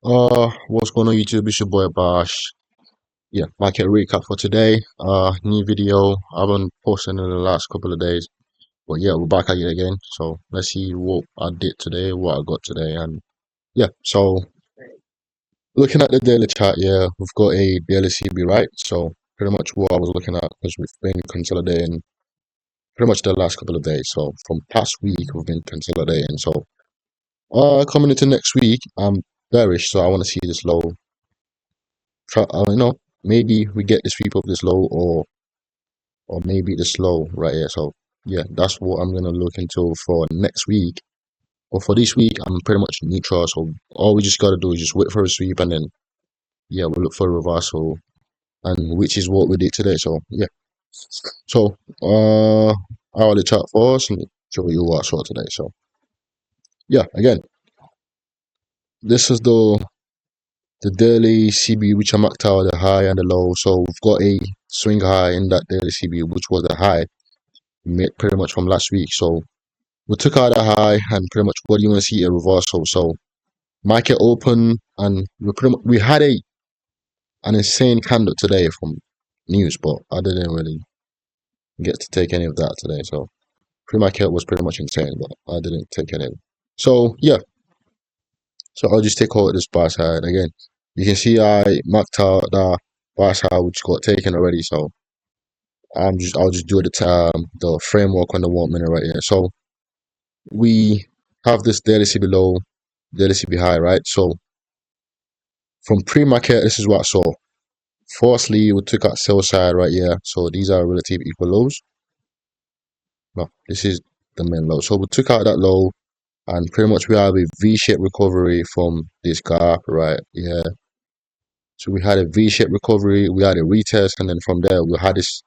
What's going on YouTube? It's your boy Bash. Yeah, market recap for today. New video. I haven't posted in the last couple of days, but yeah, we're back at it again. So let's see what I did today, what I got today, and yeah. So looking at the daily chart, yeah, we've got a daily CB, right? So pretty much what I was looking at, because we've been consolidating pretty much the last couple of days. So from past week we've been consolidating. So coming into next week, I'm bearish, so I want to see this low. Maybe we get the sweep of this low, or maybe this low right here. So yeah, that's what I'm gonna look into for next week. But for this week, I'm pretty much neutral. So all we just gotta do is just wait for a sweep, and then yeah, we'll look for a reversal, and which is what we did today. So yeah. So hourly chart for us, and show you what I saw today. So yeah, again, this is the daily CB, which I marked out the high and the low. So we've got a swing high in that daily CB, which was the high we made pretty much from last week. So we took out a high, and pretty much what do you want to see, a reversal. So market open, and we had an insane candle today from news, but I didn't really get to take any of that today. So pre-market was pretty much insane, but I didn't take any of it. So yeah, so I'll just take out this buy side again. You can see I marked out the buy side which got taken already. So I'll just do the framework on the 1 minute right here. So we have this daily CB low, daily CB high, right? So from pre-market, this is what I saw. Firstly, we took out sell side right here. So these are relative equal lows. No, this is the main low. So we took out that low, and pretty much we have a V-shaped recovery from this gap right here. So we had a V-shaped recovery, we had a retest, and then from there we had this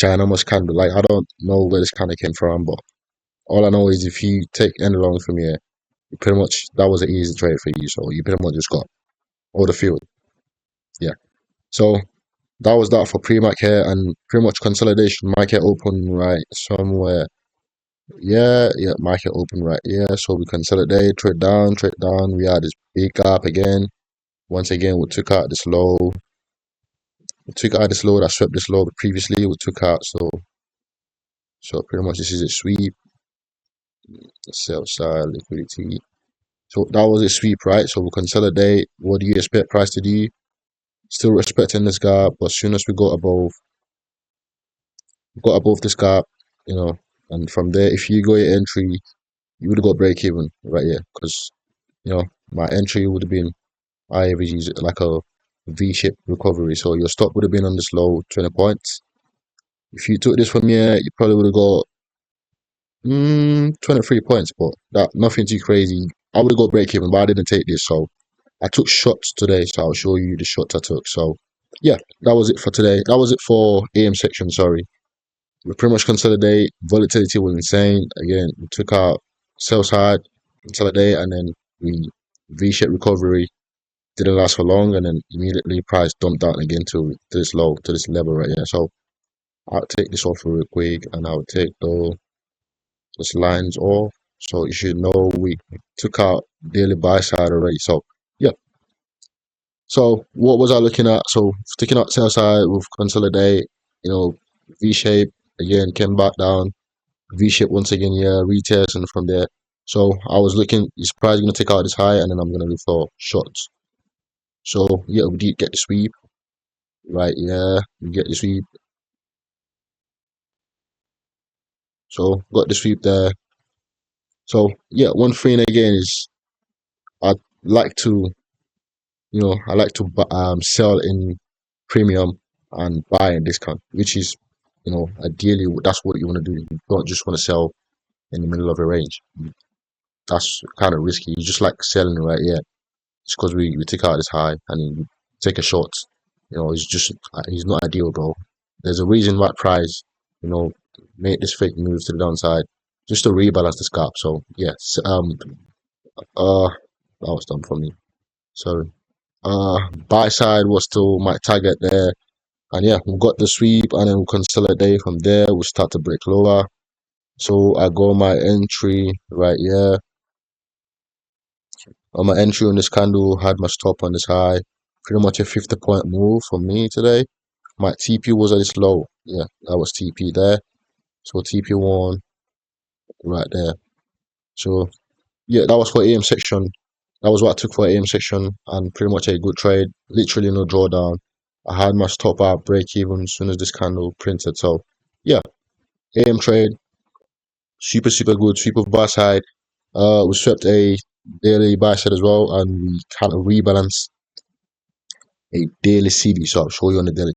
ginormous candle. Like, I don't know where this candle came from, but all I know is if you take any long from here, you pretty much, that was an easy trade for you. So you pretty much just got all the field. Yeah. So that was that for pre-market here, and pretty much consolidation. Market open right somewhere. Yeah, market open right. Yeah, so we consolidate, trade down. We had this big gap again. Once again, we took out this low. We took out this low that swept this low previously. We took out, so pretty much this is a sweep. Sell side liquidity. So that was a sweep, right? So we consolidate. What do you expect price to do? Still respecting this gap, but as soon as we got above this gap, and from there, if you go your entry, you would have got break even right here, because my entry would have been, I average like a V-shaped recovery. So your stop would have been on this low 20 points. If you took this from here, you probably would have got 23 points, but that nothing too crazy. I would have got break even, but I didn't take this. So I took shots today, so I'll show you the shots I took. So yeah, that was it for today. That was it for AM section, sorry. We pretty much consolidate. Volatility was insane. Again, we took out sell side, consolidate, and then we V-shaped recovery. Didn't last for long, and then immediately price dumped down again to this low, to this level right here. So I'll take this off real quick, and I'll take those lines off. So you should know we took out daily buy side already. So yeah. So what was I looking at? So taking out sell side with consolidate, V-shape again, came back down, V-shape once again, yeah, retest, and from there. So I was looking, is price gonna take out this high, and then I'm gonna look for shots. So yeah, we did get the sweep, right? Yeah, we get the sweep. So got the sweep there. So yeah, one thing again is I like to, sell in premium and buy in discount, which is, ideally that's what you want to do. You don't just want to sell in the middle of a range. That's kind of risky. You just like selling right here. It's because we take out this high and you take a short. He's not ideal, bro. There's a reason why price, made this fake move to the downside just to rebalance this gap. So yes, that was done for me. So buy side was still my target there, and yeah, we got the sweep, and then we consolidate from there. We start to break lower. So I go my entry right here. On my entry on this candle, had my stop on this high. Pretty much a 50-point move for me today. My TP was at this low. Yeah, that was TP there. So TP1 right there. So yeah, that was for AM section. That was what I took for AM section, and pretty much a good trade. Literally no drawdown. I had my stop out break even as soon as this candle printed. So yeah, AM trade, super good, super buy side. We swept a daily buy side as well, and we kind of rebalance a daily CB. So I'll show you on the daily.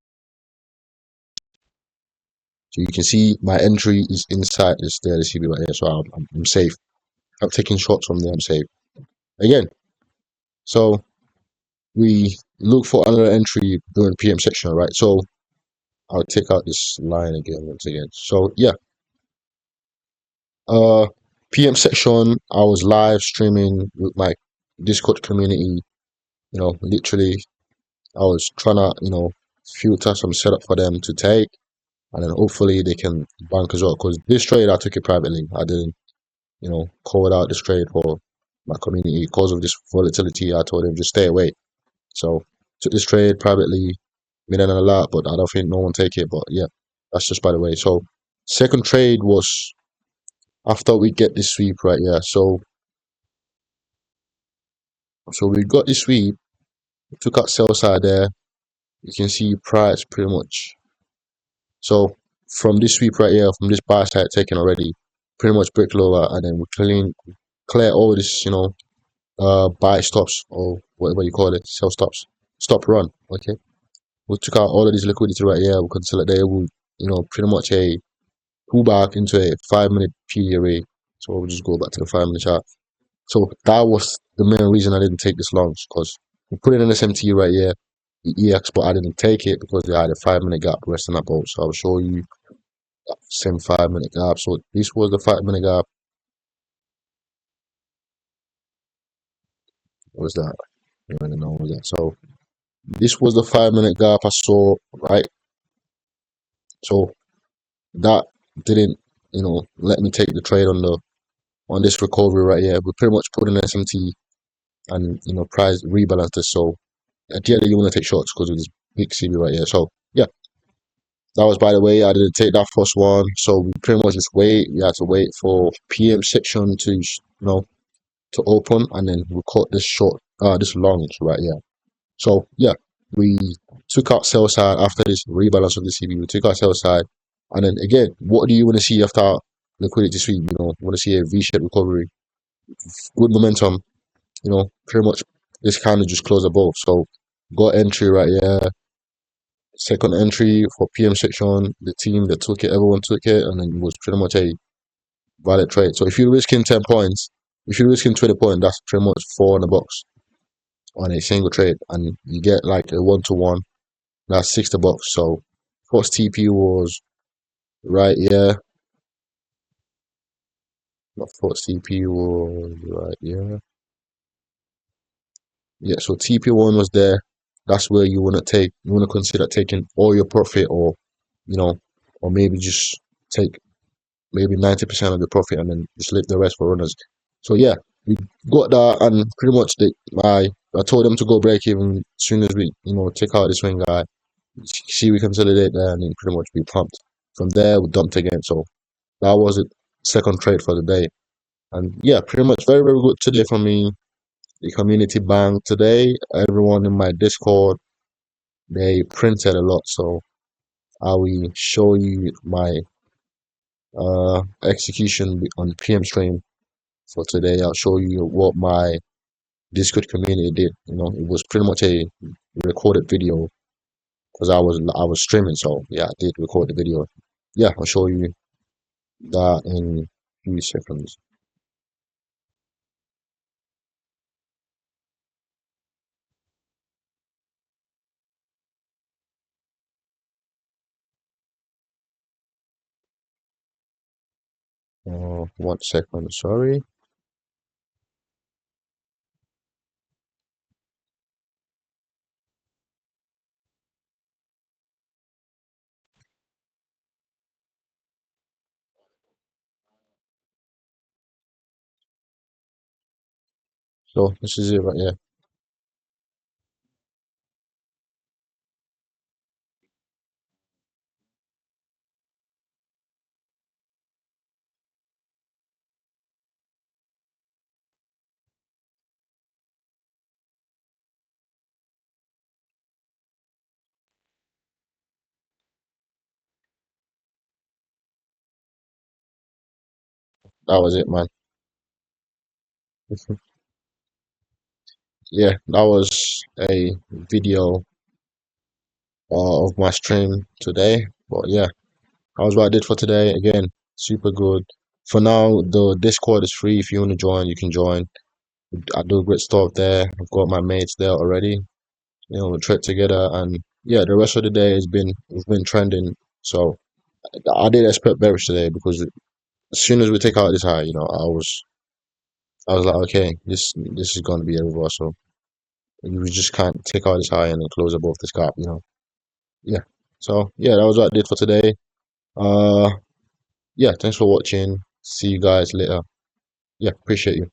So you can see my entry is inside this daily CB right here. So I'm safe. I'm taking shots from there. I'm safe. Again, so we look for another entry during PM section, right? So I'll take out this line again once again. So yeah, uh, PM section. I was live streaming with my Discord community. Literally, I was trying to filter some setup for them to take, and then hopefully they can bank as well. Because this trade I took it privately. I didn't call out this trade for my community because of this volatility. I told them just stay away. So took this trade privately, made it a lot, but I don't think no one take it. But yeah, that's just by the way. So second trade was after we get this sweep right here. So we got this sweep, we took out sell side there. You can see price pretty much. So from this sweep right here, from this buy side taken already, pretty much break lower, and then we clear all this, buy stops or whatever you call it, sell stops, stop run. Okay, we took out all of this liquidity right here. We consolidate. We pretty much a pullback into a 5-minute PDRA. So we'll just go back to the 5-minute chart. So that was the main reason I didn't take this long, because we put it in SMT right here, the EX, but I didn't take it because they had a 5-minute gap resting that boat. So I'll show you that same 5-minute gap. So this was the 5-minute gap. What was that? I don't really know what was that. So this was the 5-minute gap I saw, right? So that didn't, let me take the trade on this recovery right here. We pretty much put in SMT and price rebalance this. So at the end you want to take shots because of this big CB right here. So yeah, that was by the way. I didn't take that first one, so we pretty much just wait. We had to wait for PM section to to open, and then we caught this short, this long right here. So yeah, we took out sell side after this rebalance of the CB. We took out sell side, and then again, what do you want to see after liquidity sweep? You want to see a V-shaped recovery, good momentum. Pretty much this kind of just closed above. So got entry right here. Second entry for PM section. The team that took it, everyone took it, and then it was pretty much a valid trade. So if you're risking 10 points, if you're risking 20 points, that's pretty much four in the box on a single trade, and you get like a 1-to-1. That's 60 bucks. So first TP was right here. The first TP was right here. Yeah, so TP1 was there. That's where you want to take. You want to consider taking all your profit, or or maybe just take maybe 90% of the profit and then just leave the rest for runners. So yeah, we got that, and pretty much I told them to go break even as soon as we take out the swing guy. See, we consolidate there, and then pretty much be pumped. From there, we dumped again. So that was it. Second trade for the day, and yeah, pretty much very good today for me. The community bank today. Everyone in my Discord, they printed a lot, so I will show you my execution on PM stream for today. I'll show you what my Discord community did. It was pretty much a recorded video because I was streaming. So yeah, I did record the video. Yeah, I'll show you that in a few seconds. One second, sorry. So this is it right here. That was it, man. Yeah, that was a video of my stream today. But yeah, that was what I did for today. Again, super good. For now, the Discord is free. If you want to join, you can join. I do great stuff there. I've got my mates there already. You know, we trek together, and yeah, the rest of the day has been we've been trending. So I did expect bearish today because as soon as we take out this high, I was like, okay, this is going to be a reversal. We just can't take out this high and then close above this gap, Yeah. So yeah, that was what I did for today. Uh, yeah, thanks for watching. See you guys later. Yeah, appreciate you.